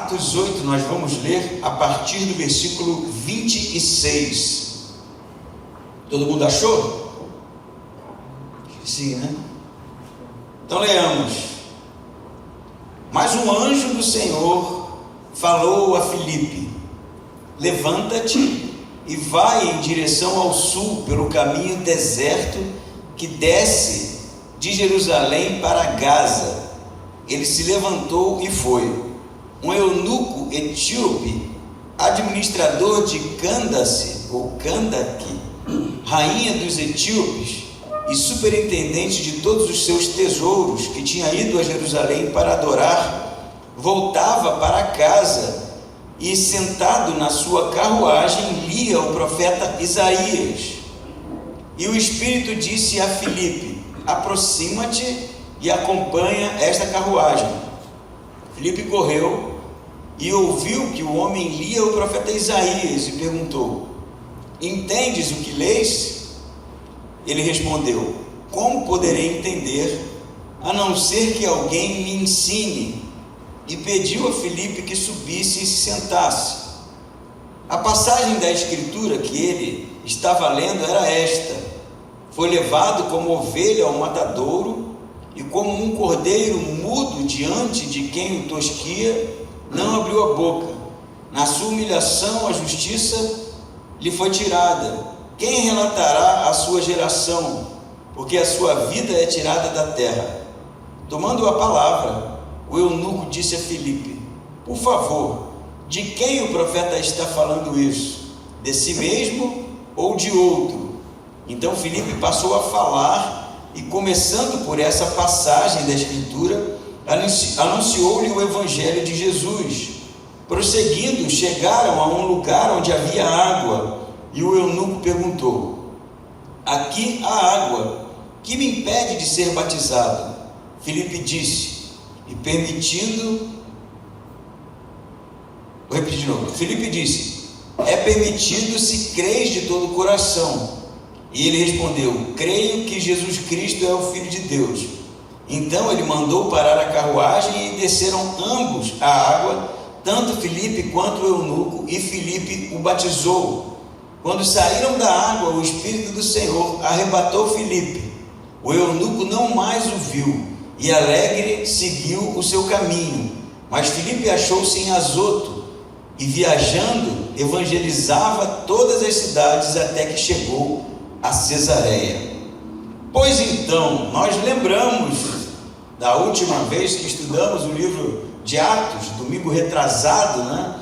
Atos 8, nós vamos ler a partir do versículo 26. Todo mundo achou? Sim, né? Então leamos. Mas um anjo do Senhor falou a Filipe: levanta-te e vai em direção ao sul pelo caminho deserto que desce de Jerusalém para Gaza. Ele se levantou e foi. Um eunuco etíope, administrador de Candace, ou Candaque, rainha dos etíopes, e superintendente de todos os seus tesouros, que tinha ido a Jerusalém para adorar, voltava para casa e, sentado na sua carruagem, lia o profeta Isaías. E o Espírito disse a Filipe: aproxima-te e acompanha esta carruagem. Filipe correu e ouviu que o homem lia o profeta Isaías e perguntou: entendes o que lês? Ele respondeu: como poderei entender, a não ser que alguém me ensine? E pediu a Filipe que subisse e se sentasse. A passagem da escritura que ele estava lendo era esta: foi levado como ovelha ao matadouro, e como um cordeiro mudo diante de quem o tosquia, não abriu a boca. Na sua humilhação a justiça lhe foi tirada. Quem relatará a sua geração? Porque a sua vida é tirada da terra. Tomando a palavra, o eunuco disse a Filipe: por favor, de quem o profeta está falando isso? De si mesmo ou de outro? Então Filipe passou a falar e, começando por essa passagem da escritura, anunciou-lhe o evangelho de Jesus. Prosseguindo, chegaram a um lugar onde havia água, e o eunuco perguntou: aqui há água, que me impede de ser batizado? Filipe disse, vou repetir de novo. Filipe disse: é permitido se crês de todo o coração. E ele respondeu: creio que Jesus Cristo é o Filho de Deus. Então ele mandou parar a carruagem e desceram ambos a água, tanto Filipe quanto o eunuco, e Filipe o batizou. Quando saíram da água, o Espírito do Senhor arrebatou Filipe. O eunuco não mais o viu, e alegre seguiu o seu caminho. Mas Filipe achou-se em Azoto, e viajando, evangelizava todas as cidades até que chegou a Cesareia. Pois então, nós lembramos da última vez que estudamos o livro de Atos, domingo retrasado, né?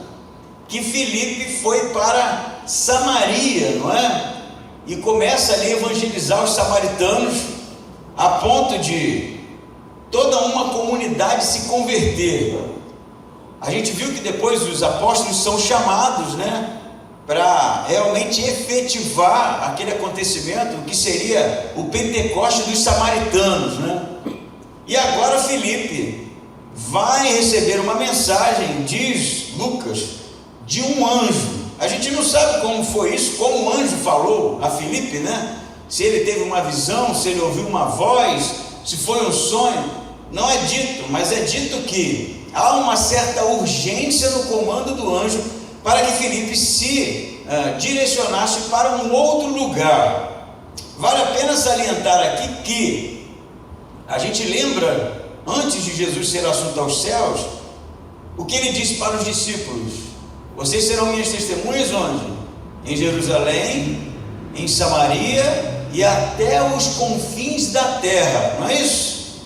Que Filipe foi para Samaria, não é? E começa ali a evangelizar os samaritanos, a ponto de toda uma comunidade se converter. A gente viu que depois os apóstolos são chamados, né, para realmente efetivar aquele acontecimento que seria o Pentecoste dos samaritanos, né? E agora Filipe vai receber uma mensagem, diz Lucas, de um anjo. A gente não sabe como foi isso, como o anjo falou a Filipe, né? Se ele teve uma visão, se ele ouviu uma voz, se foi um sonho, não é dito, mas é dito que há uma certa urgência no comando do anjo para que Filipe se direcionasse para um outro lugar. Vale a pena salientar aqui que a gente lembra, antes de Jesus ser assunto aos céus, o que ele disse para os discípulos: vocês serão minhas testemunhas onde? Em Jerusalém, em Samaria e até os confins da terra, não é isso?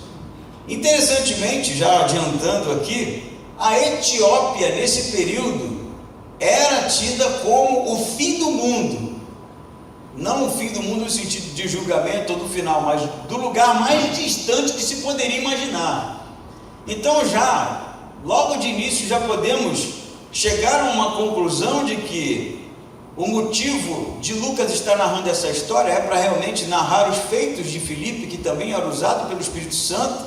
Interessantemente, já adiantando aqui, a Etiópia nesse período era tida como o fim do mundo. Não o fim do mundo no sentido de julgamento ou do final, mas do lugar mais distante que se poderia imaginar. Então já, logo de início, já podemos chegar a uma conclusão de que o motivo de Lucas estar narrando essa história é para realmente narrar os feitos de Filipe, que também era usado pelo Espírito Santo,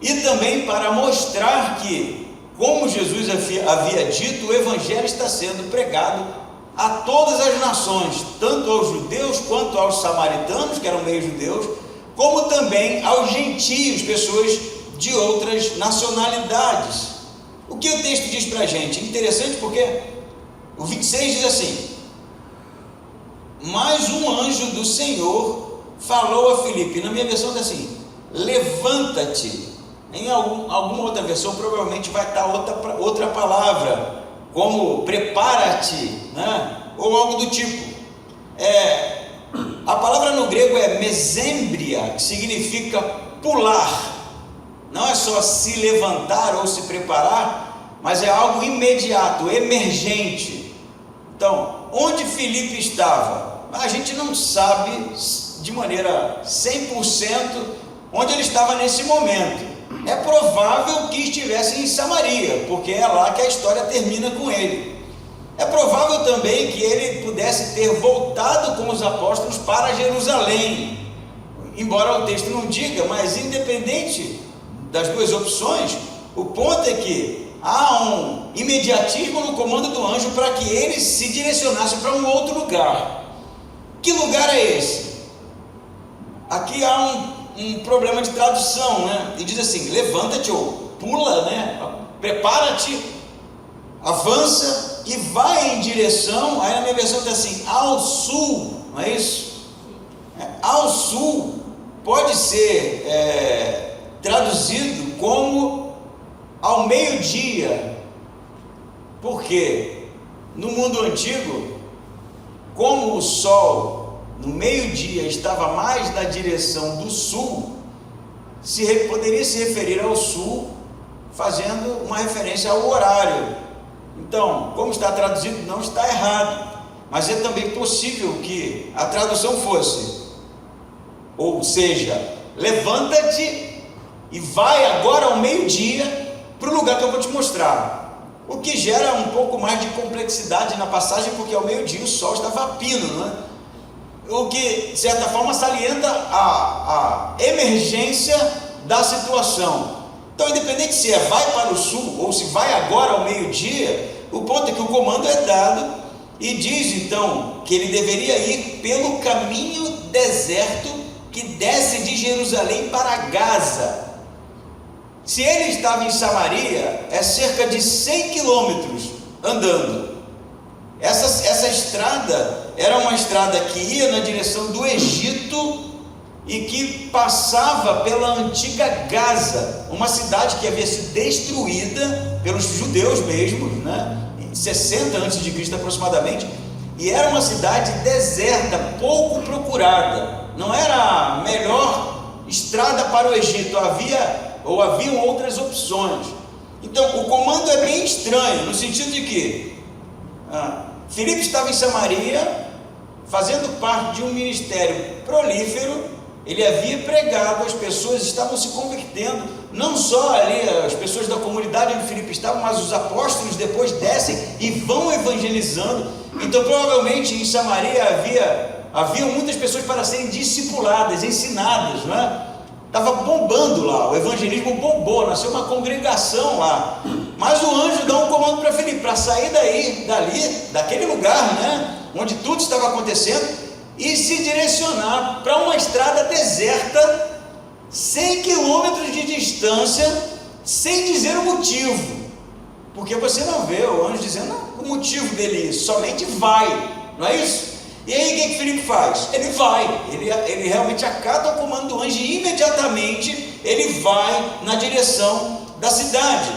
e também para mostrar que, como Jesus havia dito, o Evangelho está sendo pregado a todas as nações, tanto aos judeus quanto aos samaritanos, que eram meio judeus, como também aos gentios, pessoas de outras nacionalidades. O que o texto diz para a gente? Interessante porque o 26 diz assim: mas um anjo do Senhor falou a Filipe. Na minha versão está assim: levanta-te. Em alguma outra versão provavelmente vai estar outra palavra, como prepara-te, né? Ou algo do tipo. A palavra no grego é mesembria, que significa pular. Não é só se levantar ou se preparar, mas é algo imediato, emergente. Então, onde Filipe estava? A gente não sabe de maneira 100% onde ele estava nesse momento. É provável que estivesse em Samaria, porque é lá que a história termina com ele. É provável também que ele pudesse ter voltado com os apóstolos para Jerusalém, embora o texto não diga, mas independente das duas opções, o ponto é que há um imediatismo no comando do anjo para que ele se direcionasse para um outro lugar. Que lugar é esse? Aqui há um problema de tradução, né? E diz assim: levanta-te ou pula, né? Prepara-te, avança e vai em direção. Aí na minha versão está assim: ao sul, não é isso? Ao sul pode ser traduzido como ao meio-dia, porque no mundo antigo, como o sol no meio-dia estava mais na direção do sul, poderia se referir ao sul, fazendo uma referência ao horário. Então, como está traduzido, não está errado, mas é também possível que a tradução fosse, ou seja, levanta-te e vai agora ao meio-dia para o lugar que eu vou te mostrar, o que gera um pouco mais de complexidade na passagem, porque ao meio-dia o sol estava a pino, né? O que de certa forma salienta a emergência da situação. Então, independente se vai para o sul ou se vai agora ao meio-dia, o ponto é que o comando é dado e diz então que ele deveria ir pelo caminho deserto que desce de Jerusalém para Gaza. Se ele estava em Samaria, é cerca de 100 quilômetros andando. Essa estrada era uma estrada que ia na direção do Egito e que passava pela antiga Gaza, uma cidade que havia sido destruída pelos judeus mesmos, né? Em 60 a.C. aproximadamente, e era uma cidade deserta, pouco procurada. Não era a melhor estrada para o Egito, haviam outras opções. Então o comando é bem estranho, no sentido de que Filipe estava em Samaria, fazendo parte de um ministério prolífero. Ele havia pregado, as pessoas estavam se convertendo, não só ali as pessoas da comunidade onde Filipe estava, mas os apóstolos depois descem e vão evangelizando. Então provavelmente em Samaria haviam muitas pessoas para serem discipuladas, ensinadas, não é? Estava bombando lá, o evangelismo bombou, nasceu uma congregação lá. Mas o anjo dá um comando para Filipe, para sair daquele lugar, né, onde tudo estava acontecendo, e se direcionar para uma estrada deserta, 100 quilômetros de distância, sem dizer o motivo, porque você não vê o anjo dizendo o motivo dele ir, somente vai, não é isso? E aí o que Filipe faz? Ele vai, ele realmente acata o comando do anjo e imediatamente ele vai na direção da cidade.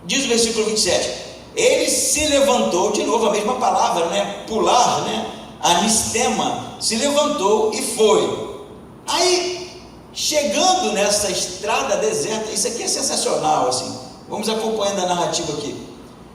Diz o versículo 27, ele se levantou, de novo a mesma palavra, né? Pular, né? Anistema, se levantou e foi. Aí, chegando nessa estrada deserta, isso aqui é sensacional, assim, vamos acompanhando a narrativa aqui.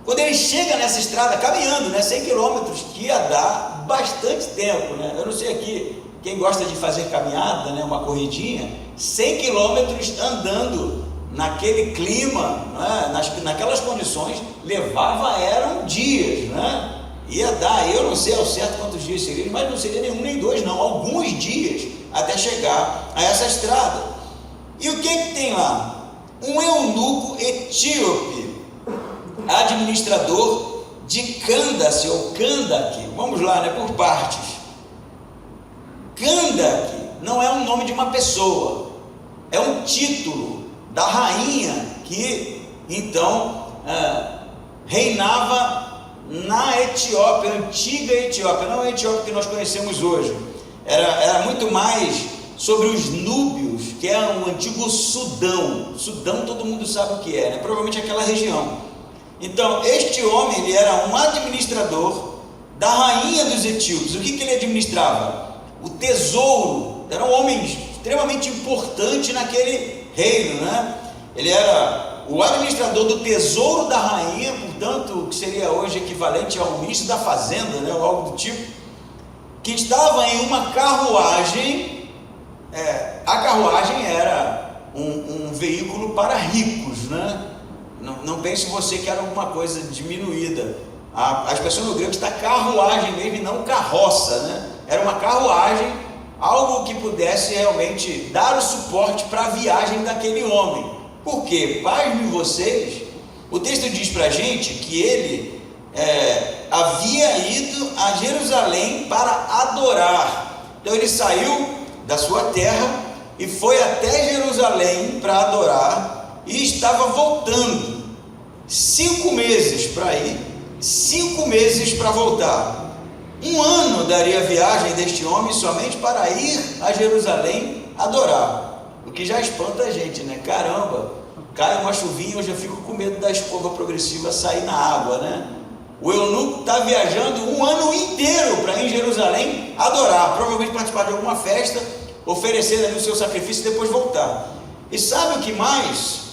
Quando ele chega nessa estrada, caminhando, né, 100 quilômetros, que ia dar bastante tempo, né? Eu não sei aqui, quem gosta de fazer caminhada, né, uma corridinha, 100 quilômetros andando naquele clima, né, naquelas condições, eram dias, né? Ia dar, eu não sei ao certo quantos dias seriam, mas não seria nenhum nem dois, não, alguns dias até chegar a essa estrada. E o que tem lá? Um eunuco etíope, administrador de Candace ou Candaque. Vamos lá, né, por partes. Candaque não é um nome de uma pessoa, é um título da rainha que então reinava na Etiópia, antiga Etiópia, não a Etiópia que nós conhecemos hoje. Era muito mais sobre os núbios, que é o antigo Sudão. Sudão todo mundo sabe o que é, né? Provavelmente aquela região. Então este homem, ele era um administrador da rainha dos etíopes. O que ele administrava? O tesouro. Era um homem extremamente importante naquele reino, né? Ele era o administrador do tesouro da rainha, portanto, que seria hoje equivalente ao ministro da fazenda, né? Ou algo do tipo, que estava em uma carruagem. A carruagem era um veículo para ricos, né? Não pense você que era alguma coisa diminuída. A expressão no grego está carruagem mesmo, e não carroça, né? Era uma carruagem, algo que pudesse realmente dar o suporte para a viagem daquele homem. Por quê? Pasmem vocês, o texto diz para a gente que ele havia ido a Jerusalém para adorar. Então ele saiu da sua terra e foi até Jerusalém para adorar, e estava voltando. 5 meses para ir, 5 meses para voltar. 1 ano daria a viagem deste homem somente para ir a Jerusalém adorar. O que já espanta a gente, né? Caramba, cai uma chuvinha, eu já fico com medo da escova progressiva sair na água, né? O eunuco está viajando 1 ano inteiro para ir em Jerusalém adorar, provavelmente participar de alguma festa, oferecer ali o seu sacrifício e depois voltar. E sabe o que mais?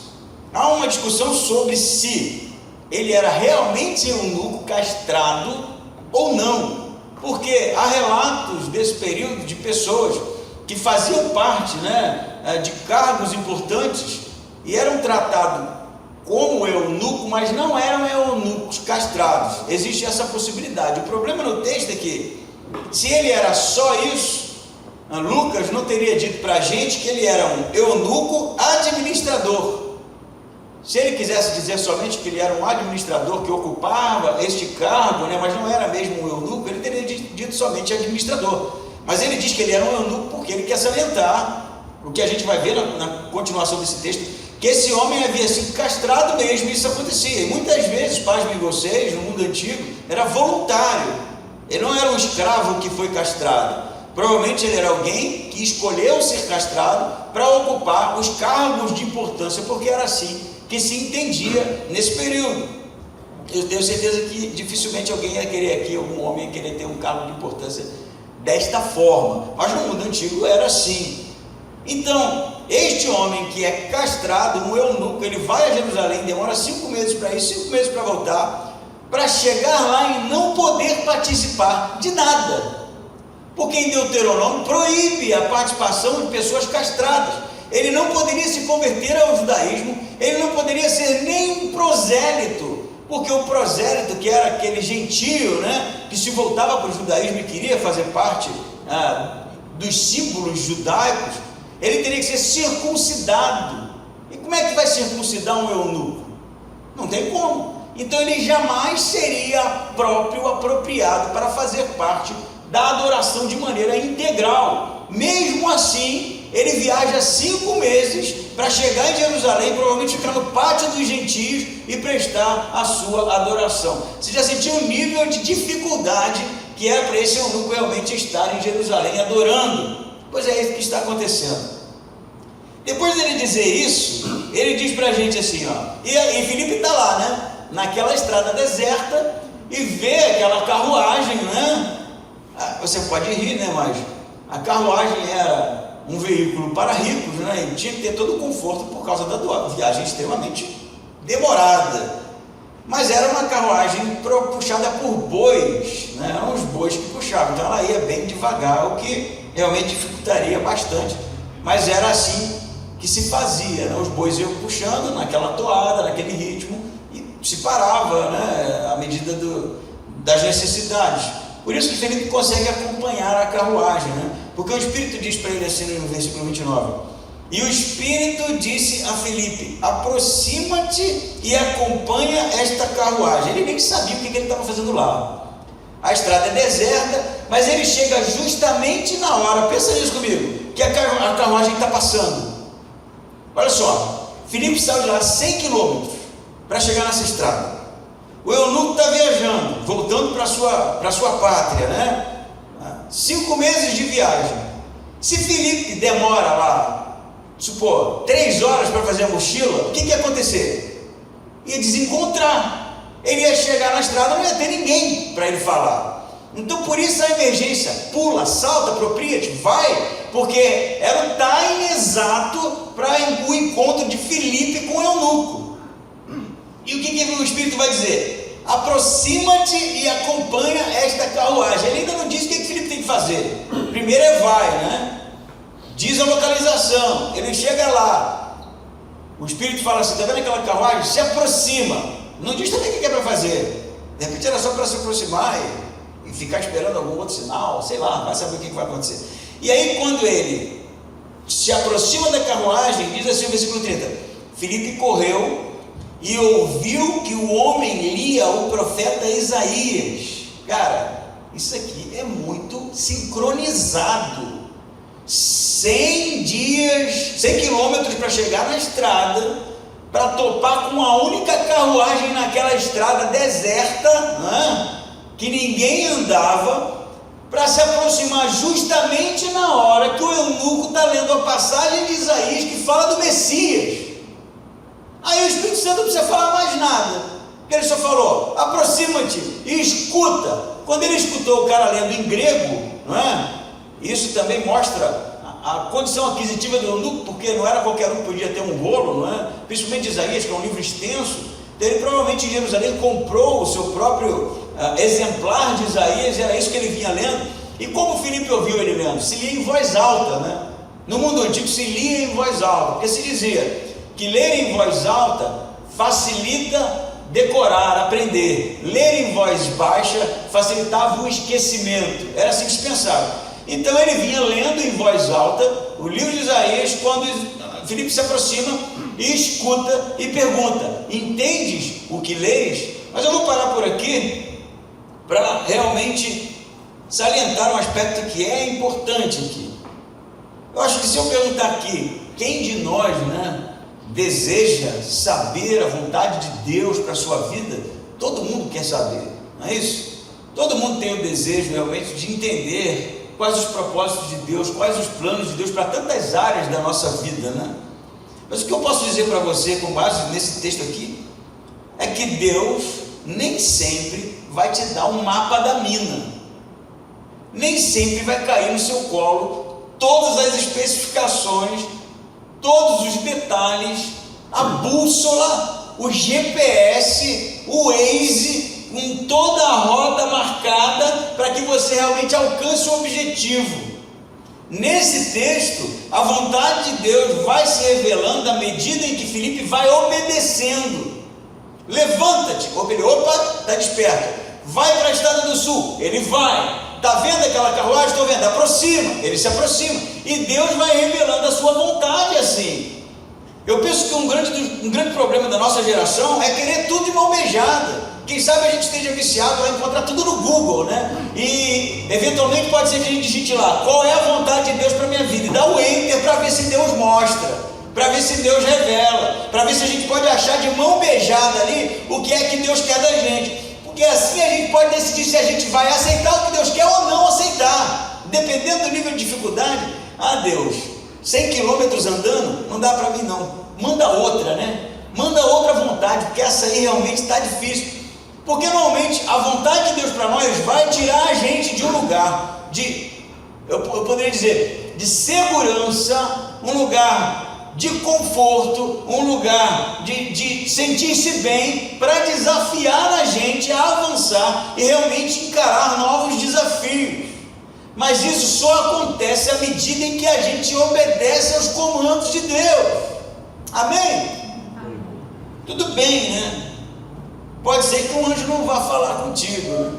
Há uma discussão sobre se ele era realmente eunuco castrado ou não, porque há relatos desse período de pessoas que faziam parte, né, de cargos importantes e eram tratados como eunuco, mas não eram eunucos castrados. Existe essa possibilidade. O problema no texto é que, se ele era só isso, Lucas não teria dito para a gente que ele era um eunuco administrador. Se ele quisesse dizer somente que ele era um administrador que ocupava este cargo, né, mas não era mesmo um eunuco, ele teria dito somente administrador. Mas ele diz que ele era um eunuco porque ele quer salientar o que a gente vai ver na continuação desse texto, que esse homem havia sido castrado mesmo. Isso acontecia, e muitas vezes, pasmem vocês, no mundo antigo, era voluntário. Ele não era um escravo que foi castrado. Provavelmente ele era alguém que escolheu ser castrado para ocupar os cargos de importância, porque era assim que se entendia nesse período. Eu tenho certeza que dificilmente alguém ia querer aqui, algum homem ia querer ter um cargo de importância desta forma, mas no mundo antigo era assim. Então, este homem que é castrado, um eunuco, ele vai a Jerusalém, demora 5 meses para ir, 5 meses para voltar, para chegar lá e não poder participar de nada, porque em Deuteronômio proíbe a participação de pessoas castradas. Ele não poderia se converter ao judaísmo, ele não poderia ser nem um prosélito, porque o prosélito, que era aquele gentio, né, que se voltava para o judaísmo e queria fazer parte dos símbolos judaicos, ele teria que ser circuncidado. E como é que vai circuncidar um eunuco? Não tem como. Então ele jamais seria próprio, apropriado para fazer parte da adoração de maneira integral. Mesmo assim, ele viaja 5 meses para chegar em Jerusalém, provavelmente ficar no pátio dos gentios e prestar a sua adoração. Você já sentiu o nível de dificuldade que era para esse eunuco realmente estar em Jerusalém adorando? Pois é isso que está acontecendo. Depois dele dizer isso, ele diz para a gente assim, e Filipe está lá, né, naquela estrada deserta, e vê aquela carruagem, né? Você pode rir, né, mas a carruagem era um veículo para ricos, né? E tinha que ter todo o conforto por causa da viagem extremamente demorada. Mas era uma carruagem puxada por bois, né? Eram os bois que puxavam, então ela ia bem devagar, o que realmente dificultaria bastante. Mas era assim que se fazia, né? Os bois iam puxando naquela toada, naquele ritmo, e se parava, né, à medida das necessidades. Por isso que Felipe consegue acompanhar a carruagem, né? Porque o Espírito diz para ele assim no versículo 29: e o Espírito disse a Felipe: aproxima-te e acompanha esta carruagem. Ele nem sabia o que ele estava fazendo lá. A estrada é deserta, mas ele chega justamente na hora, pensa nisso comigo, que a carruagem está passando. Olha só, Felipe saiu de lá 100 quilômetros para chegar nessa estrada. O eunuco está viajando, voltando para sua pátria, né? 5 meses de viagem. Se Filipe demora lá, supor, 3 horas para fazer a mochila, o que ia acontecer? Ia desencontrar. Ele ia chegar na estrada, não ia ter ninguém para ele falar. Então por isso a emergência, pula, salta, apropria-te, vai, porque era o time exato para o encontro de Filipe com o eunuco. E o que o Espírito vai dizer? Aproxima-te e acompanha esta carruagem. Ele ainda não diz o que Filipe tem que fazer. Primeiro vai, né? Diz a localização. Ele chega lá. O Espírito fala assim: está vendo aquela carruagem? Se aproxima. Não diz também o que é para fazer. De repente era só para se aproximar e ficar esperando algum outro sinal, sei lá, vai saber o que vai acontecer. E aí quando ele se aproxima da carruagem, diz assim o versículo 30: Filipe correu e ouviu que o homem lia o profeta Isaías. Cara, isso aqui é muito sincronizado. 100 quilômetros para chegar na estrada, para topar com a única carruagem naquela estrada deserta, né, que ninguém andava, para se aproximar justamente na hora que o eunuco está lendo a passagem de Isaías que fala do Messias. Aí o Espírito Santo não precisa falar mais nada, porque ele só falou: aproxima-te e escuta. Quando ele escutou o cara lendo em grego, não é? Isso também mostra a condição aquisitiva do eunuco, porque não era qualquer um que podia ter um rolo, não é? Principalmente Isaías, que é um livro extenso. Então ele provavelmente em Jerusalém comprou o seu próprio exemplar de Isaías, era isso que ele vinha lendo. E como Filipe ouviu ele lendo? Se lia em voz alta, né? No mundo antigo se lia em voz alta, porque se dizia que ler em voz alta facilita decorar, aprender. Ler em voz baixa facilitava o esquecimento. Era assim que se pensava. Então ele vinha lendo em voz alta o livro de Isaías. Quando Filipe se aproxima e escuta e pergunta: entendes o que lês? Mas eu vou parar por aqui para realmente salientar um aspecto que é importante aqui. Eu acho que se eu perguntar aqui, quem de nós, né, deseja saber a vontade de Deus para a sua vida? Todo mundo quer saber, não é isso? Todo mundo tem o desejo realmente de entender quais os propósitos de Deus, quais os planos de Deus para tantas áreas da nossa vida, né? Mas o que eu posso dizer para você com base nesse texto aqui é que Deus nem sempre vai te dar um mapa da mina, nem sempre vai cair no seu colo todas as especificações, todos os detalhes, a bússola, o GPS, o Waze, com toda a rota marcada para que você realmente alcance o objetivo. Nesse texto, a vontade de Deus vai se revelando à medida em que Filipe vai obedecendo. Levanta-te, opa, está desperto. Vai para a estrada do sul, ele vai. Está vendo aquela carruagem? Estou vendo, aproxima, ele se aproxima. E Deus vai revelando a sua vontade assim. Eu penso que um grande problema da nossa geração é querer tudo de mão beijada. Quem sabe a gente esteja viciado a encontrar tudo no Google, né? E eventualmente pode ser que a gente digite lá: qual é a vontade de Deus para a minha vida? E dá o enter para ver se Deus mostra, para ver se Deus revela, para ver se a gente pode achar de mão beijada ali o que é que Deus quer da gente. Porque assim a gente pode decidir se a gente vai aceitar o que Deus quer ou não aceitar, dependendo do nível de dificuldade. Ah, Deus, 100 quilômetros andando, não dá para mim não, manda outra, né? Manda outra vontade, porque essa aí realmente está difícil. Porque normalmente a vontade de Deus para nós vai tirar a gente de um lugar eu poderia dizer, de segurança, um lugar de conforto, um lugar de sentir-se bem, para desafiar a gente a avançar e realmente encarar novos desafios. Mas isso só acontece à medida em que a gente obedece aos comandos de Deus. Amém? Tudo bem, né? Pode ser que um anjo não vá falar contigo, né?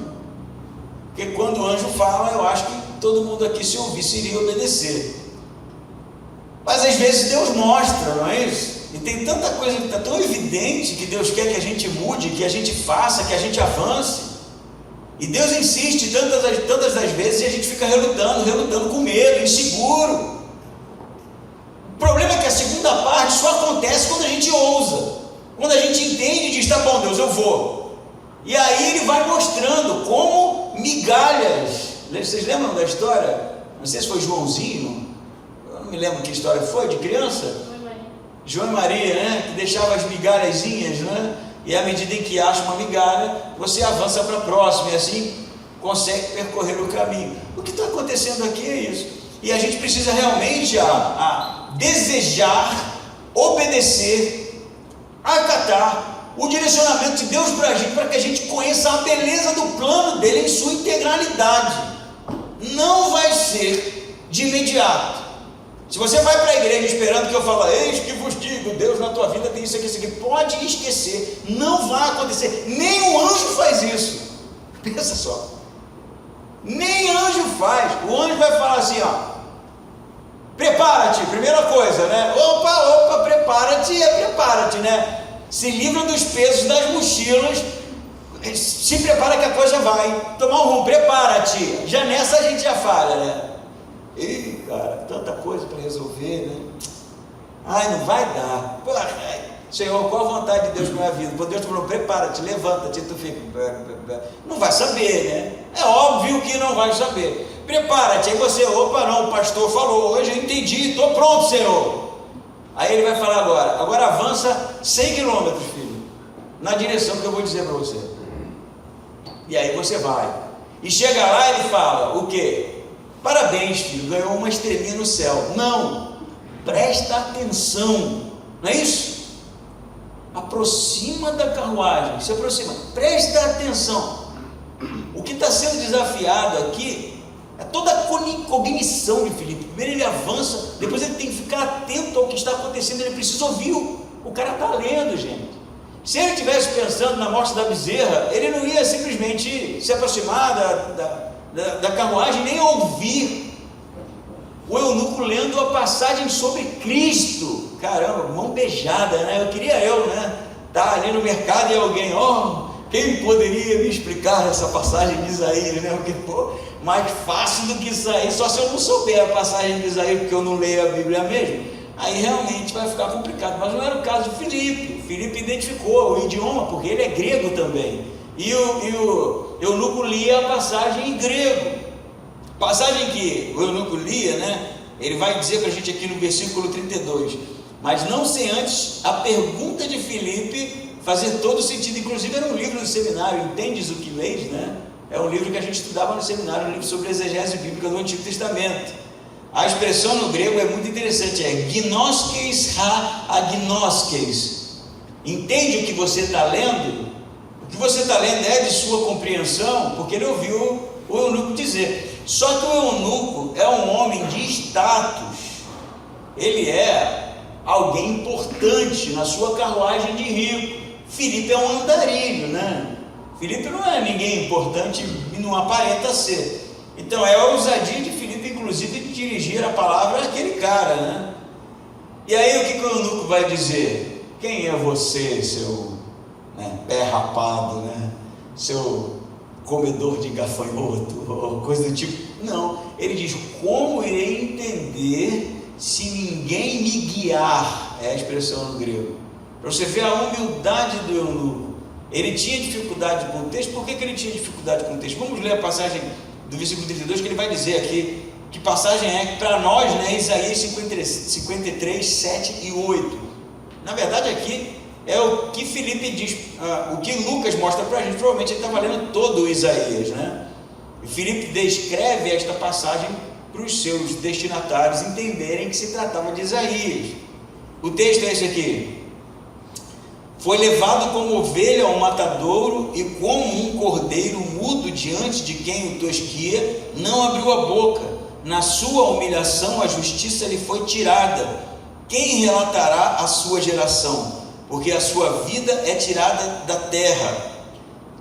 Porque quando o anjo fala, eu acho que todo mundo aqui, se ouvisse, iria obedecer. Mas às vezes Deus mostra, não é isso? E tem tanta coisa que está tão evidente que Deus quer que a gente mude, que a gente faça, que a gente avance. E Deus insiste tantas das vezes e a gente fica relutando com medo, inseguro. O problema é que a segunda parte só acontece quando a gente ousa. Quando a gente entende e diz, tá bom, Deus, eu vou. E aí ele vai mostrando como migalhas. Vocês lembram da história? Não sei se foi Joãozinho, eu não me lembro que história foi, de criança. João e Maria, né? Que deixava as migalhazinhas, né? E à medida em que acha uma migalha, você avança para a próxima e assim consegue percorrer o caminho. O que está acontecendo aqui é isso. E a gente precisa realmente desejar, obedecer, acatar o direcionamento de Deus para a gente, para que a gente conheça a beleza do plano dele em sua integralidade. Não vai ser de imediato. Se você vai para a igreja esperando que eu fale, eis que vos digo, Deus na tua vida tem isso aqui, pode esquecer, não vai acontecer. Nem o anjo faz isso. Pensa só, nem anjo faz. O anjo vai falar assim, prepara-te, primeira coisa, né? Opa, prepara-te, né? Se livra dos pesos das mochilas, se prepara que a coisa vai tomar um rumo, prepara-te. Já nessa a gente já falha, né? Ih, cara, tanta coisa para resolver, né? Ai, não vai dar. Senhor, qual a vontade de Deus para a minha vida? Quando Deus te falou, prepara-te, levanta-te, tu fica, não vai saber, né? É óbvio que não vai saber. Prepara-te, aí você, não, o pastor falou, hoje eu entendi, estou pronto, Senhor. Aí ele vai falar agora avança 100 quilômetros, filho, na direção que eu vou dizer para você. E aí você vai, e chega lá e ele fala, o quê? Parabéns, filho, ganhou uma estrelinha no céu. Não, presta atenção, não é isso? Aproxima da carruagem, se aproxima, presta atenção. O que está sendo desafiado aqui é toda a cognição de Filipe. Primeiro ele avança, depois ele tem que ficar atento ao que está acontecendo, ele precisa ouvir, o cara está lendo, gente. Se ele estivesse pensando na morte da bezerra, ele não ia simplesmente se aproximar da carruagem, nem ouvir o eunuco lendo a passagem sobre Cristo. Caramba, mão beijada, né? Eu queria né? Tá ali no mercado e alguém, quem poderia me explicar essa passagem de Isaías, né? Porque, mais fácil do que isso aí, só se eu não souber a passagem de Isaías, porque eu não leio a Bíblia mesmo, aí realmente vai ficar complicado. Mas não era o caso de Filipe. Filipe identificou o idioma, porque ele é grego também. E o eunuco lia a passagem em grego, passagem que o eunuco lia, né? Ele vai dizer para a gente aqui no versículo 32, mas não sem antes a pergunta de Filipe fazer todo sentido. Inclusive era um livro do seminário, Entendes o que leis, né? É um livro que a gente estudava no seminário, um livro sobre exegese bíblica do Antigo Testamento. A expressão no grego é muito interessante, é gnoskes ha agnoskes. Entende o que você está lendo? O que você está lendo é de sua compreensão, porque ele ouviu o eunuco dizer. Só que o eunuco é um homem de status, ele é alguém importante na sua carruagem de rico. Filipe é um andarilho, né? Filipe não é ninguém importante e não aparenta ser. Então é a ousadia de Filipe, inclusive, de dirigir a palavra àquele cara, né? E aí o que o eunuco vai dizer? Quem é você, seu pé rapado, né? Seu comedor de gafanhoto, ou coisa do tipo? Não, ele diz, como irei entender se ninguém me guiar? É a expressão no grego, para você ver a humildade do eunuco. Ele tinha dificuldade com o texto. Por que ele tinha dificuldade com o texto? Vamos ler a passagem do versículo 32, que ele vai dizer aqui, que passagem é para nós, né? Isaías 53, 7 e 8, na verdade aqui é o que Filipe diz, o que Lucas mostra para a gente. Provavelmente ele estava lendo todo o Isaías, né? E Filipe descreve esta passagem para os seus destinatários entenderem que se tratava de Isaías. O texto é esse aqui: foi levado como ovelha ao matadouro, e como um cordeiro mudo diante de quem o tosquia, não abriu a boca. Na sua humilhação a justiça lhe foi tirada. Quem relatará a sua geração? Porque a sua vida é tirada da terra.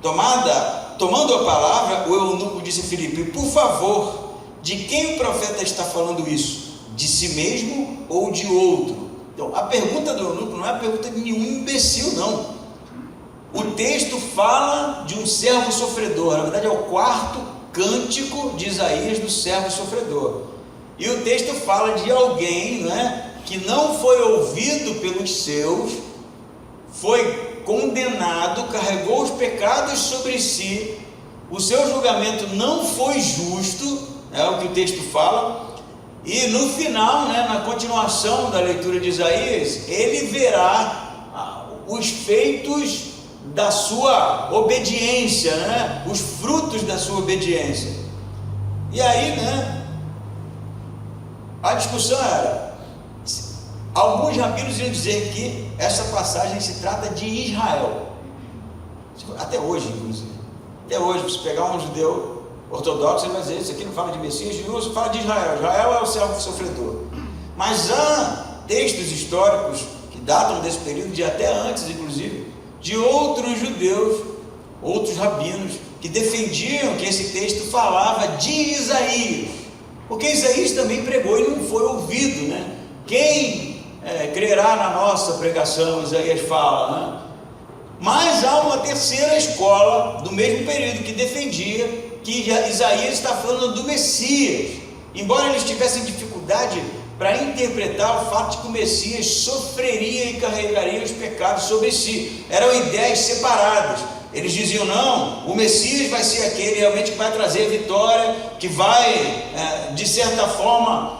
Tomando a palavra, o eunuco disse a Filipe: por favor, de quem o profeta está falando isso? De si mesmo ou de outro? Então, a pergunta do eunuco não é a pergunta de nenhum imbecil, não. O texto fala de um servo sofredor. Na verdade é o quarto cântico de Isaías do servo sofredor. E o texto fala de alguém, né, que não foi ouvido pelos seus, foi condenado, carregou os pecados sobre si, o seu julgamento não foi justo, é o que o texto fala, e no final, na continuação da leitura de Isaías, ele verá os feitos da sua obediência, os frutos da sua obediência. E aí, a discussão era, alguns rabinos iam dizer que essa passagem se trata de Israel, até hoje inclusive. Até hoje, se pegar um judeu ortodoxo, ele vai dizer, isso aqui não fala de Messias, isso fala de Israel. Israel é o servo sofredor. Mas há textos históricos que datam desse período, de até antes inclusive, de outros judeus, outros rabinos, que defendiam que esse texto falava de Isaías, porque Isaías também pregou e não foi ouvido, Quem crerá na nossa pregação, Isaías fala, Mas há uma terceira escola do mesmo período que defendia que Isaías está falando do Messias, embora eles tivessem dificuldade para interpretar o fato de que o Messias sofreria e carregaria os pecados sobre si. Eram ideias separadas. Eles diziam, não, o Messias vai ser aquele realmente que vai trazer vitória, que vai, de certa forma,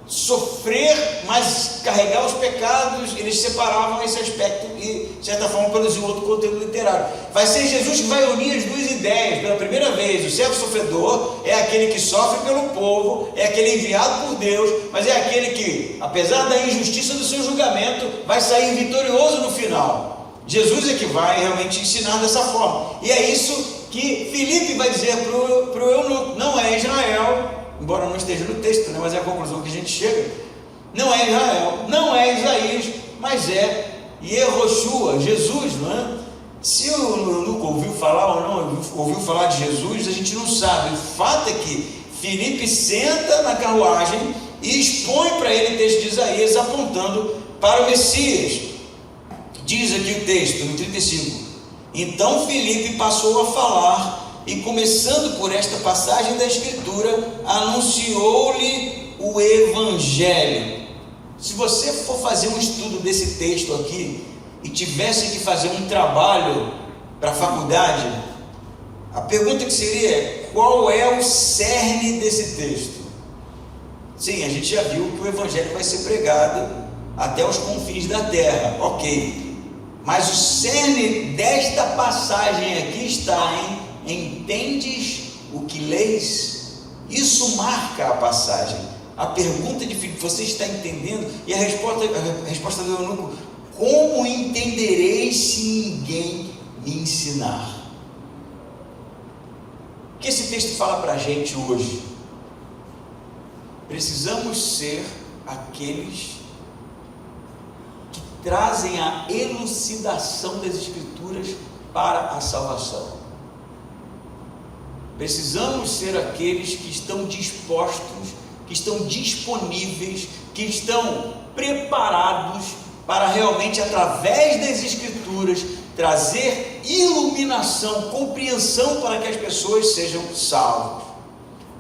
sofrer, mas carregar os pecados. Eles separavam esse aspecto e, de certa forma, produziam outro conteúdo literário. Vai ser Jesus que vai unir as duas ideias. Pela primeira vez, o servo sofredor é aquele que sofre pelo povo, é aquele enviado por Deus, mas é aquele que, apesar da injustiça do seu julgamento, vai sair vitorioso no final. Jesus é que vai realmente ensinar dessa forma. E é isso que Filipe vai dizer para o eunuco. Não é Israel, embora não esteja no texto, mas é a conclusão que a gente chega. Não é Israel, não é Isaías, mas é Yehoshua, Jesus, não é? Se o eunuco ouviu falar ou não ouviu falar de Jesus, a gente não sabe. O fato é que Filipe senta na carruagem e expõe para ele o texto de Isaías, apontando para o Messias. Diz aqui o texto, no 35, então Filipe passou a falar, e começando por esta passagem da Escritura, anunciou-lhe o Evangelho. Se você for fazer um estudo desse texto aqui, e tivesse que fazer um trabalho para a faculdade, a pergunta que seria é, qual é o cerne desse texto? Sim, a gente já viu que o Evangelho vai ser pregado até os confins da terra, ok. Mas o cerne desta passagem aqui está em entendes o que leis? Isso marca a passagem. A pergunta de Filipe, você está entendendo? E a resposta do eunuco, como entenderei se ninguém me ensinar? O que esse texto fala para a gente hoje? Precisamos ser aqueles trazem a elucidação das Escrituras para a salvação. Precisamos ser aqueles que estão dispostos, que estão disponíveis, que estão preparados para realmente, através das Escrituras, trazer iluminação, compreensão para que as pessoas sejam salvas.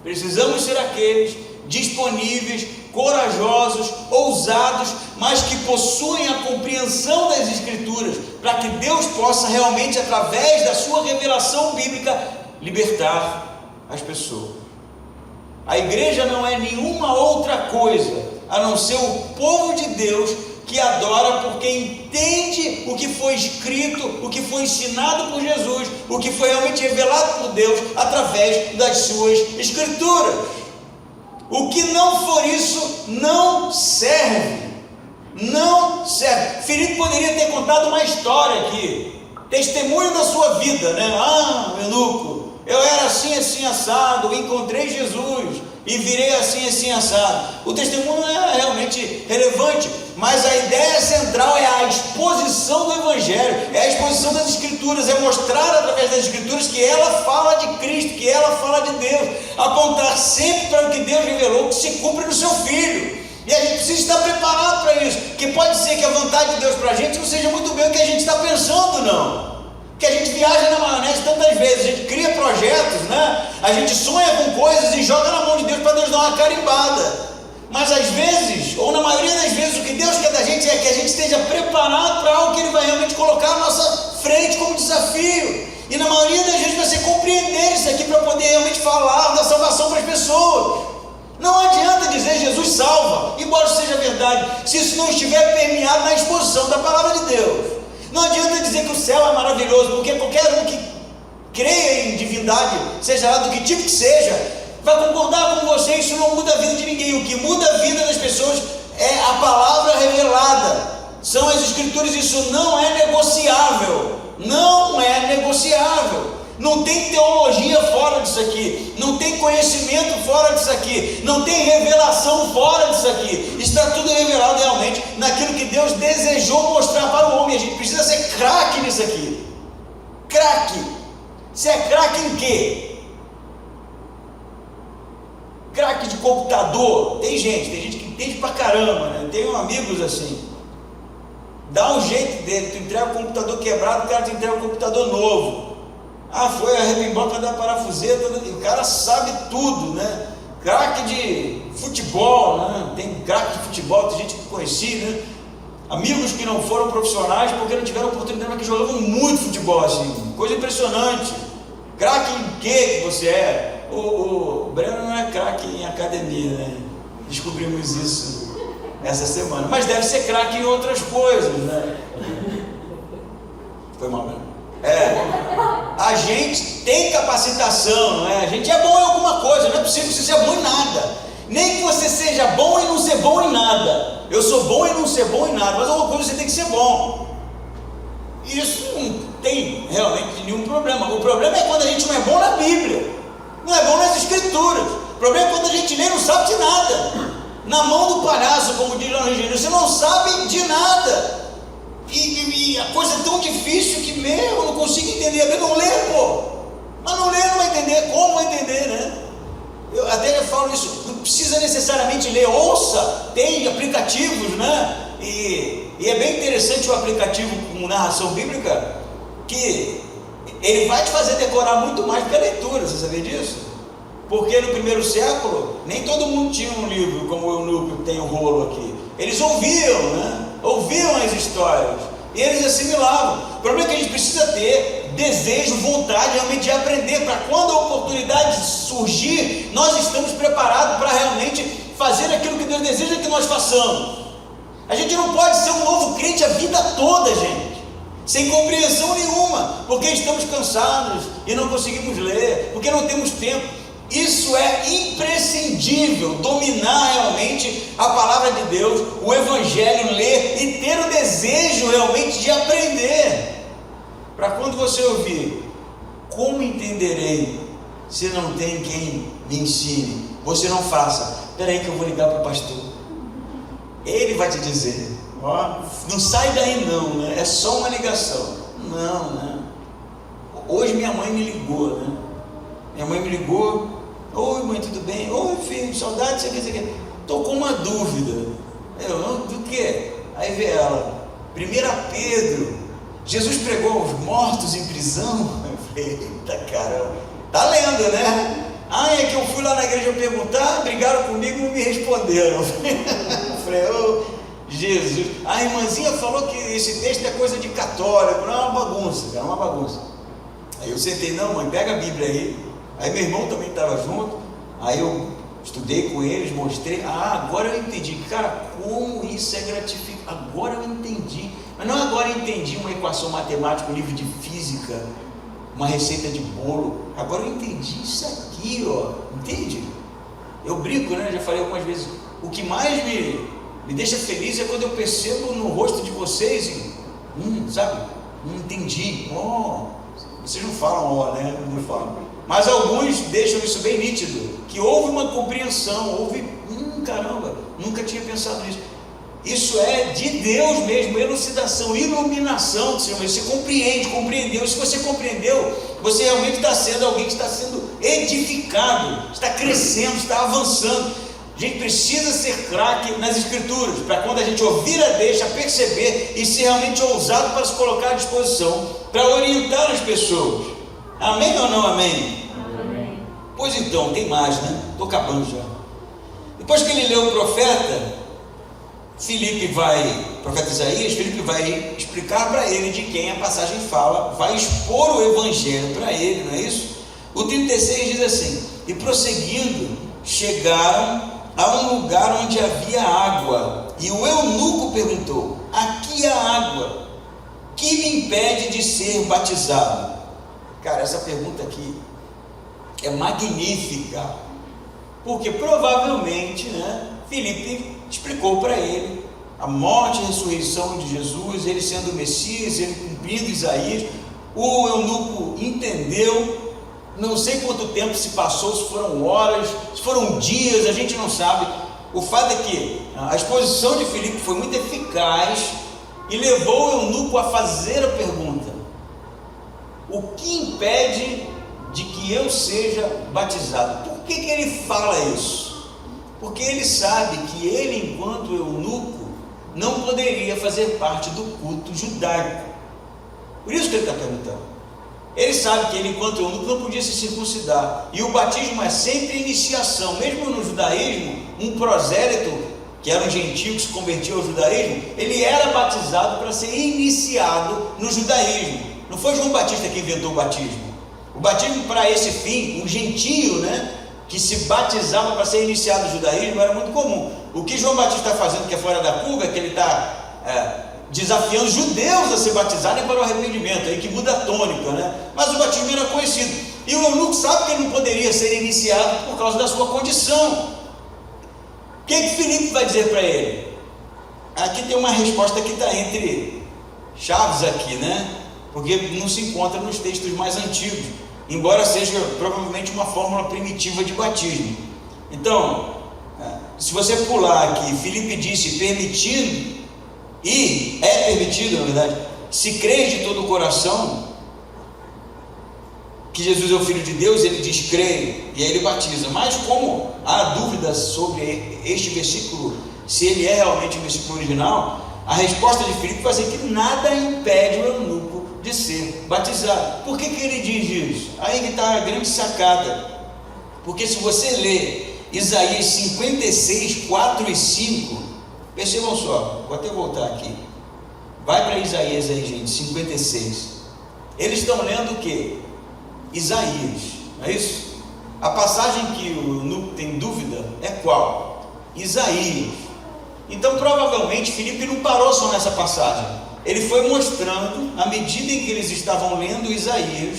Precisamos ser aqueles disponíveis, corajosos, ousados, mas que possuem a compreensão das Escrituras, para que Deus possa realmente, através da sua revelação bíblica, libertar as pessoas. A igreja não é nenhuma outra coisa a não ser o povo de Deus que adora porque entende o que foi escrito, o que foi ensinado por Jesus, o que foi realmente revelado por Deus através das suas Escrituras. O que não for isso, não serve. Não serve. Filipe poderia ter contado uma história aqui, testemunho da sua vida, eunuco, eu era assim, assim, assado, encontrei Jesus e virei assim, assim, assado. O testemunho é realmente relevante, mas a ideia central é a exposição do Evangelho, é a exposição das Escrituras, é mostrar através das Escrituras que ela fala de Cristo, que ela fala de Deus, apontar sempre para o que Deus revelou, que se cumpre no seu Filho. E a gente precisa estar preparado para isso, porque pode ser que a vontade de Deus para a gente não seja muito bem o que a gente está pensando, não. Que a gente viaja na maionese tantas vezes, a gente cria projetos, a gente sonha com coisas e joga na mão de Deus para Deus dar uma carimbada. Mas às vezes, ou na maioria das vezes, o que Deus quer da gente é que a gente esteja preparado para algo que Ele vai realmente colocar à nossa frente como desafio. E na maioria das vezes você compreender isso aqui para poder realmente falar da salvação para as pessoas. Não adianta dizer Jesus salva, embora isso seja verdade, se isso não estiver permeado na exposição da palavra de Deus. Não adianta dizer que o céu é maravilhoso, porque qualquer um que creia em divindade, seja lá do que tipo que seja, vai concordar com você. Isso não muda a vida de ninguém. O que muda a vida das pessoas é a palavra revelada, são as escrituras. Isso não é negociável, não é negociável. Não tem teologia fora disso aqui, não tem conhecimento fora disso aqui, não tem revelação fora disso aqui. Está tudo revelado realmente naquilo que Deus desejou mostrar para o homem. A gente precisa ser craque nisso aqui. Craque. Você é craque em quê? Craque de computador? Tem gente que entende pra caramba, né? Tenho amigos assim. Dá um jeito dele, tu entrega o computador quebrado, o cara te entrega o computador novo. Ah, foi a rebimboca da parafuseta, o cara sabe tudo, né? Craque de futebol, né? Tem craque de futebol, tem gente que conheci, né? Amigos que não foram profissionais porque não tiveram oportunidade, mas que jogavam muito futebol, assim, coisa impressionante. Craque em que você é? O Breno não é craque em academia, né? Descobrimos isso essa semana, mas deve ser craque em outras coisas, né? Foi mal, Breno? A gente tem capacitação, não é? A gente é bom em alguma coisa, não é possível que você seja bom em nada, nem que você seja bom e não ser bom em nada. Eu sou bom e não ser bom em nada, mas alguma coisa você tem que ser bom. Isso não tem realmente nenhum problema. O problema é quando a gente não é bom na Bíblia, não é bom nas Escrituras. O problema é quando a gente lê e não sabe de nada, na mão do palhaço, como diz lá no engenheiro, você não sabe de nada. E a coisa é tão difícil que eu não consigo entender. Eu não lê, pô. Mas não lê, não vai entender. Como vai entender, né? Eu até falo isso, não precisa necessariamente ler, ouça, tem aplicativos, né? E é bem interessante o aplicativo com narração bíblica, que ele vai te fazer decorar muito mais do que a leitura. Você sabia disso? Porque no primeiro século, nem todo mundo tinha um livro como o Eunuco tem o rolo aqui. Eles ouviam, né? Ouviam as histórias e eles assimilavam. O problema é que a gente precisa ter desejo, vontade realmente de aprender, para quando a oportunidade surgir, nós estamos preparados para realmente fazer aquilo que Deus deseja que nós façamos. A gente não pode ser um novo crente a vida toda, gente, sem compreensão nenhuma, porque estamos cansados e não conseguimos ler, porque não temos tempo. Isso é imprescindível, dominar realmente a palavra de Deus, o Evangelho, ler e ter o desejo realmente de aprender. Para quando você ouvir, como entenderei se não tem quem me ensine? Você não faça, espera aí que eu vou ligar para o pastor, ele vai te dizer, ó, não sai daí não, né? É só uma ligação. Não, né? Hoje minha mãe me ligou, né? Minha mãe me ligou: oi mãe, tudo bem? Oi filho, saudade, você quer? Estou com uma dúvida. Eu, do que? Aí vê ela, 1 Pedro, Jesus pregou aos mortos em prisão. Eu falei, eita caramba, tá lendo, né? Ah, é que eu fui lá na igreja perguntar, brigaram comigo e não me responderam. Eu falei, ô Jesus, a irmãzinha falou que esse texto é coisa de católico. Não, é uma bagunça, cara, é uma bagunça. Aí eu sentei, não mãe, pega a Bíblia aí meu irmão também estava junto, aí eu estudei com eles, mostrei, agora eu entendi, cara, como isso é gratificante, agora eu entendi, mas não agora eu entendi uma equação matemática, um livro de física, uma receita de bolo, agora eu entendi isso aqui, ó, entende? Eu brinco, né, já falei algumas vezes, o que mais me deixa feliz é quando eu percebo no rosto de vocês, sabe, entendi, vocês não falam, né, não falam. Mas alguns deixam isso bem nítido, que houve uma compreensão, houve, caramba, nunca tinha pensado nisso. Isso é de Deus mesmo, elucidação, iluminação do Senhor. Você compreendeu. E se você compreendeu, você realmente está sendo alguém que está sendo edificado, está crescendo, está avançando. A gente precisa ser craque nas Escrituras, para quando a gente ouvir a deixa, perceber e ser realmente ousado para se colocar à disposição, para orientar as pessoas. Amém ou não amém? Amém. Pois então, tem mais, né? Estou acabando já. Depois que ele leu o profeta, profeta Isaías, Filipe vai explicar para ele de quem a passagem fala, vai expor o evangelho para ele, não é isso? O 36 diz assim: e prosseguindo, chegaram a um lugar onde havia água, e o eunuco perguntou: aqui há água, que me impede de ser batizado? Cara, essa pergunta aqui é magnífica, porque provavelmente, Filipe explicou para ele a morte e a ressurreição de Jesus, ele sendo o Messias, ele cumprindo Isaías. O eunuco entendeu. Não sei quanto tempo se passou, se foram horas, se foram dias, a gente não sabe. O fato é que a exposição de Filipe foi muito eficaz e levou o eunuco a fazer a pergunta: o que impede de que eu seja batizado? Por que ele fala isso? Porque ele sabe que ele, enquanto eunuco, não poderia fazer parte do culto judaico. Por isso que ele está perguntando. Ele sabe que ele, enquanto eunuco, não podia se circuncidar. E o batismo é sempre iniciação. Mesmo no judaísmo, um prosélito, que era um gentio que se convertia ao judaísmo, ele era batizado para ser iniciado no judaísmo. Não foi João Batista que inventou o batismo. O batismo, para esse fim, um gentio, que se batizava para ser iniciado no judaísmo, era muito comum. O que João Batista está fazendo, que é fora da curva, é que ele está desafiando os judeus a se batizarem para o arrependimento, aí que muda a tônica, Mas o batismo era conhecido, e o eunuco sabe que ele não poderia ser iniciado por causa da sua condição. O que Filipe vai dizer para ele? Aqui tem uma resposta que está entre chaves aqui, porque não se encontra nos textos mais antigos, embora seja provavelmente uma fórmula primitiva de batismo. Então, se você pular aqui, Filipe disse: permitindo, e é permitido, na verdade, se crês de todo o coração que Jesus é o Filho de Deus, ele diz creio, e aí ele batiza. Mas como há dúvidas sobre este versículo, se ele é realmente o versículo original, a resposta de Filipe vai ser que nada impede o eunuco de ser batizado. Por que ele diz isso? Aí que está a grande sacada. Porque se você ler Isaías 56, 4 e 5, percebam só, vou até voltar aqui, vai para Isaías aí, gente, 56. Eles estão lendo o que? Isaías, não é isso? A passagem que o eunuco tem dúvida é qual? Isaías. Então provavelmente Filipe não parou só nessa passagem, ele foi mostrando, à medida em que eles estavam lendo Isaías,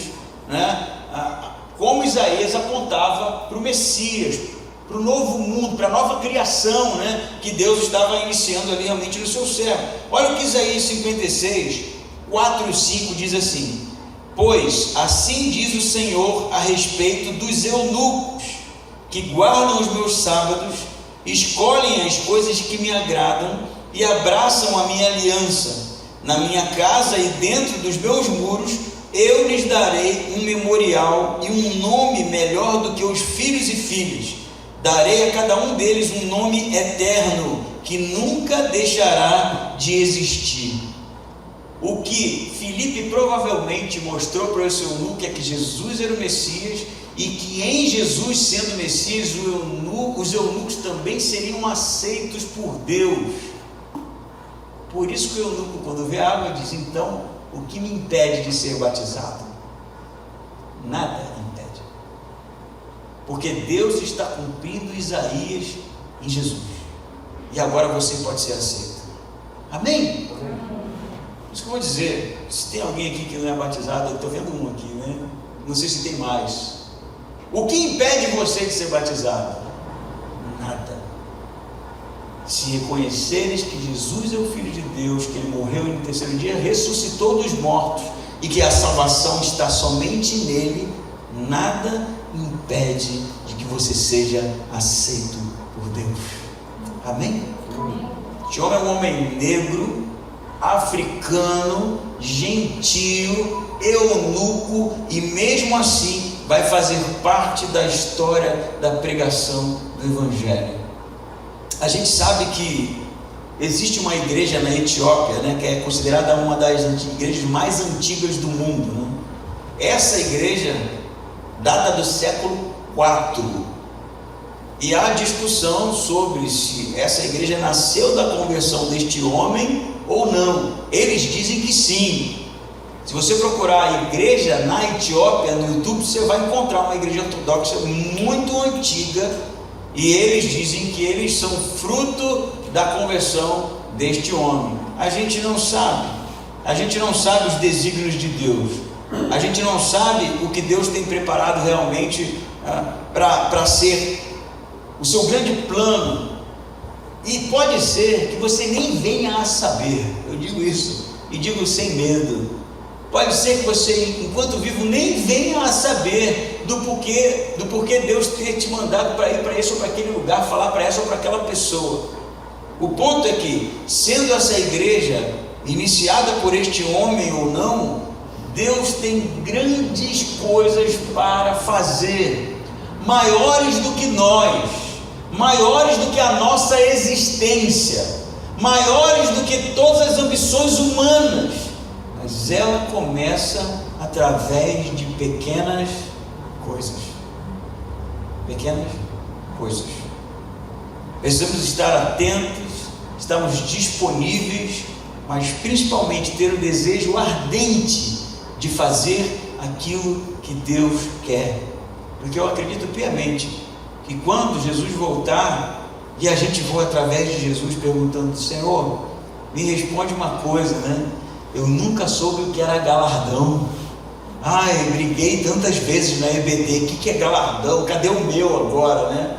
como Isaías apontava para o Messias, para o novo mundo, para a nova criação, que Deus estava iniciando ali realmente no seu servo. Olha o que Isaías 56, 4 e 5 diz assim: pois assim diz o Senhor a respeito dos eunucos que guardam os meus sábados, escolhem as coisas que me agradam e abraçam a minha aliança. Na minha casa e dentro dos meus muros eu lhes darei um memorial e um nome melhor do que os filhos e filhas. Darei a cada um deles um nome eterno que nunca deixará de existir. O que Filipe provavelmente mostrou para esse eunuco é que Jesus era o Messias, e que em Jesus sendo Messias, os eunucos também seriam aceitos por Deus. Por isso que o eunuco, quando vê a água, diz: então, o que me impede de ser batizado? Nada impede, porque Deus está cumprindo Isaías em Jesus, e agora você pode ser aceito. Amém? Isso que eu vou dizer, se tem alguém aqui que não é batizado, eu estou vendo um aqui, não sei se tem mais. O que impede você de ser batizado? Nada. Se reconheceres que Jesus é o Filho de Deus, que Ele morreu e no terceiro dia ressuscitou dos mortos, e que a salvação está somente nele, nada impede de que você seja aceito por Deus. Amém? Este homem é um homem negro, africano, gentio, eunuco, e mesmo assim vai fazer parte da história da pregação do Evangelho. A gente sabe que existe uma igreja na Etiópia, que é considerada uma das igrejas mais antigas do mundo. Essa igreja data do século IV. E há discussão sobre se essa igreja nasceu da conversão deste homem ou não. Eles dizem que sim. Se você procurar a igreja na Etiópia no YouTube, você vai encontrar uma igreja ortodoxa muito antiga, e eles dizem que eles são fruto da conversão deste homem. A gente não sabe os desígnios de Deus, a gente não sabe o que Deus tem preparado realmente para ser o seu grande plano, e pode ser que você nem venha a saber. Eu digo isso e digo sem medo. Pode ser que você, enquanto vivo, nem venha a saber do porquê Deus ter te mandado para ir para esse ou para aquele lugar, falar para essa ou para aquela pessoa. O ponto é que, sendo essa igreja iniciada por este homem ou não, Deus tem grandes coisas para fazer, maiores do que nós, maiores do que a nossa existência, maiores do que todas as ambições humanas. Mas ela começa através de pequenas coisas. Pequenas coisas. Precisamos estar atentos, estarmos disponíveis, mas principalmente ter o desejo ardente de fazer aquilo que Deus quer. Porque eu acredito piamente que quando Jesus voltar, e a gente for através de Jesus perguntando: Senhor, me responde uma coisa, né? Eu nunca soube o que era galardão. Eu briguei tantas vezes na EBD, o que é galardão? Cadê o meu agora, né?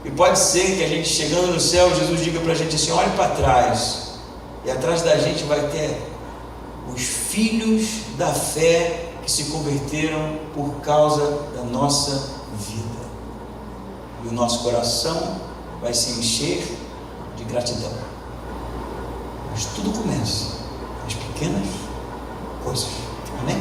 E pode ser que a gente, chegando no céu, Jesus diga para a gente assim: olhe para trás, e atrás da gente vai ter os filhos da fé que se converteram por causa da nossa vida, e o nosso coração vai se encher de gratidão. Mas tudo começa pequenas coisas. Amém?